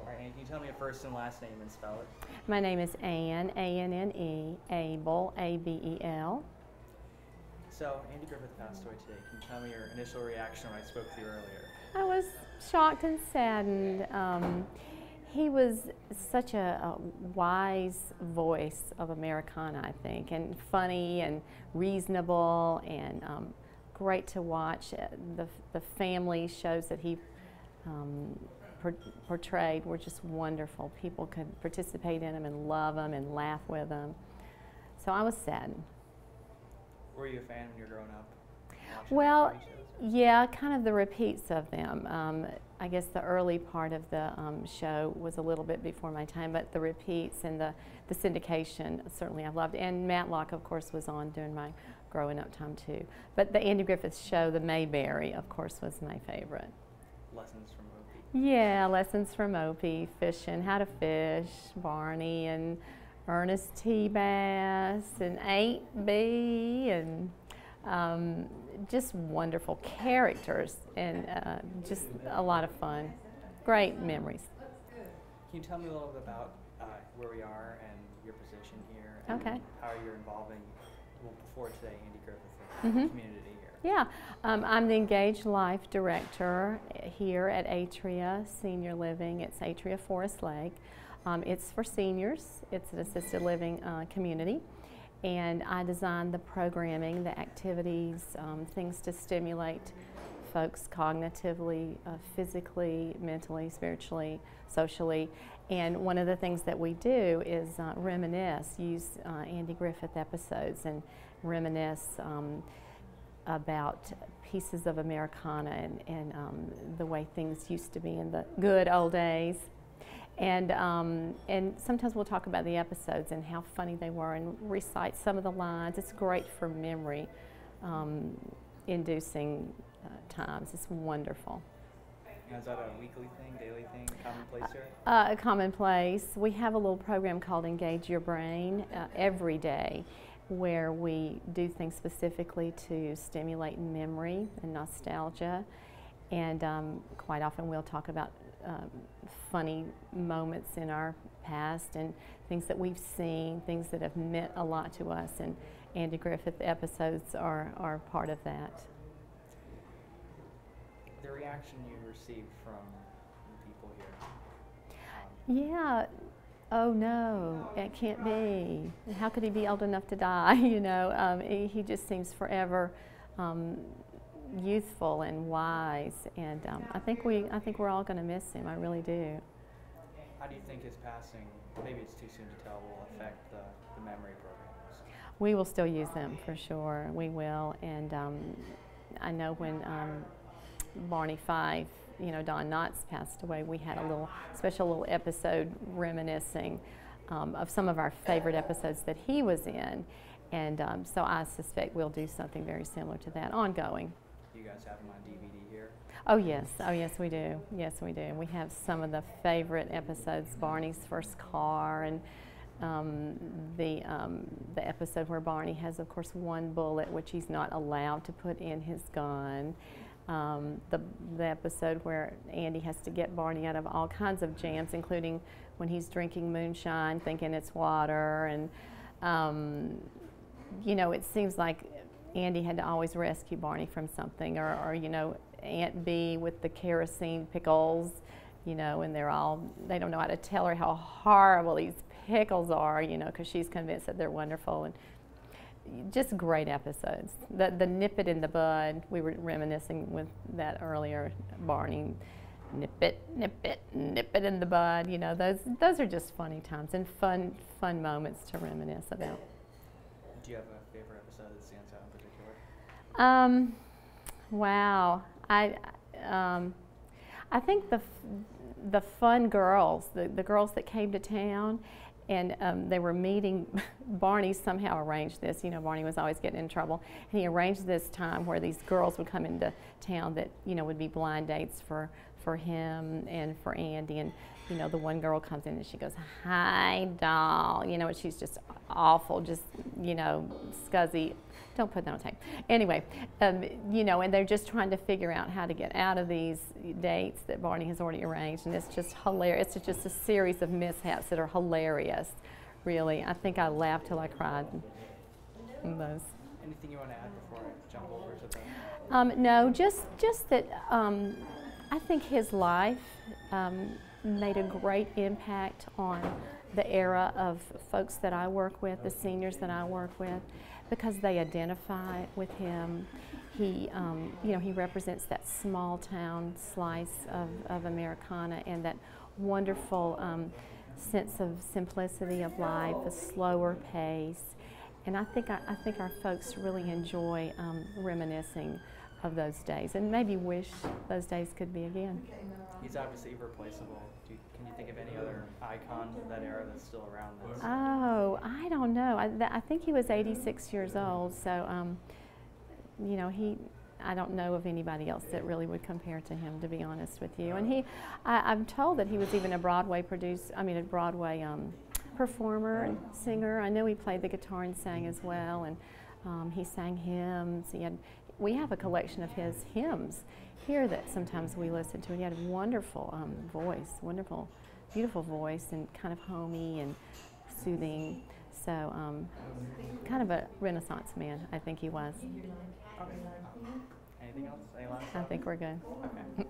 All right, Anne, can you tell me your first and last name and spell it? My name is Anne, A-N-N-E, Abel, A-B-E-L. So, Andy Griffith passed away today. Can you tell me your initial reaction when I spoke to you earlier? I was shocked and saddened. He was such a wise voice of Americana, I think, and funny and reasonable and great to watch. The family shows that he portrayed were just wonderful. People could participate in them and love them and laugh with them. So I was saddened. Were you a fan when you were growing up? Well, yeah, kind of the repeats of them. I guess the early part of the show was a little bit before my time, but the repeats and the syndication certainly I loved. And Matlock, of course, was on during my growing up time too. But the Andy Griffith show, the Mayberry, of course, was my favorite. Lessons from Opie. Yeah, lessons from Opie, fishing, how to fish, Barney and Ernest T. Bass and 8B and just wonderful characters and just a lot of fun. Great memories. Can you tell me a little bit about where we are and your position here and how you're involving, well, before today, Andy Griffith in the community here? Yeah, I'm the Engaged Life Director here at Atria Senior Living. It's Atria Forest Lake. It's for seniors. It's an assisted living community. And I design the programming, the activities, things to stimulate folks cognitively, physically, mentally, spiritually, socially. And one of the things that we do is reminisce, use Andy Griffith episodes and reminisce about pieces of Americana and the way things used to be in the good old days. And sometimes we'll talk about the episodes and how funny they were and recite some of the lines. It's great for memory inducing times. It's wonderful. Is that a weekly thing, daily thing, commonplace here? A commonplace. We have a little program called Engage Your Brain every day where we do things specifically to stimulate memory and nostalgia. And quite often we'll talk about funny moments in our past and things that we've seen, things that have meant a lot to us, and Andy Griffith episodes are part of that. The reaction you received from the people here? Yeah. Oh no, it can't be. How could he be old enough to die? You know, he just seems forever youthful and wise, and I think we're all going to miss him. I really do. How do you think his passing, maybe it's too soon to tell, will affect the memory programs? We will still use them for sure. We will, and I know when Barney Fife, you know, Don Knotts passed away, we had a little special little episode reminiscing of some of our favorite episodes that he was in, and so I suspect we'll do something very similar to that, ongoing. You guys have them on DVD here? Oh yes we do. Yes we do. We have some of the favorite episodes, Barney's first car, and the episode where Barney has, of course, one bullet which he's not allowed to put in his gun. The episode where Andy has to get Barney out of all kinds of jams, including when he's drinking moonshine, thinking it's water, and you know, it seems like Andy had to always rescue Barney from something, or you know, Aunt Bee with the kerosene pickles, you know, and they don't know how to tell her how horrible these pickles are, you know, because she's convinced that they're wonderful. And just great episodes. The nip it in the bud, we were reminiscing with that earlier, Barney, nip it in the bud, you know, those are just funny times and fun moments to reminisce about. Do you have a favorite episode that stands out in particular? Wow, I think the fun girls, the girls that came to town, and they were meeting. Barney somehow arranged this. You know, Barney was always getting in trouble, and he arranged this time where these girls would come into town that, you know, would be blind dates for for him and for Andy. And you know, the one girl comes in and she goes, "Hi, doll," you know, and she's just awful, just, you know, scuzzy. Don't put that on tape. Anyway, you know, and they're just trying to figure out how to get out of these dates that Barney has already arranged, and it's just hilarious. It's just a series of mishaps that are hilarious, really. I think I laughed till I cried in those. Anything you want to add before I jump over to that? No, just that I think his life made a great impact on the era of folks that I work with, the seniors that I work with, because they identify with him. He, you know, he represents that small town slice of Americana and that wonderful sense of simplicity of life, a slower pace. And I think our folks really enjoy reminiscing of those days and maybe wish those days could be again. He's obviously irreplaceable. Can you think of any other icons of that era that's still around? Oh, I don't know. I think he was 86 years old, so you know, I don't know of anybody else that really would compare to him, to be honest with you. And I'm told that he was even a Broadway performer and singer. I know he played the guitar and sang as well, and he sang hymns. We have a collection of his hymns here that sometimes we listen to, and he had a wonderful voice, wonderful, beautiful voice, and kind of homey and soothing. So kind of a Renaissance man, I think he was. Okay. Anything else? Any last I think we're good. Okay.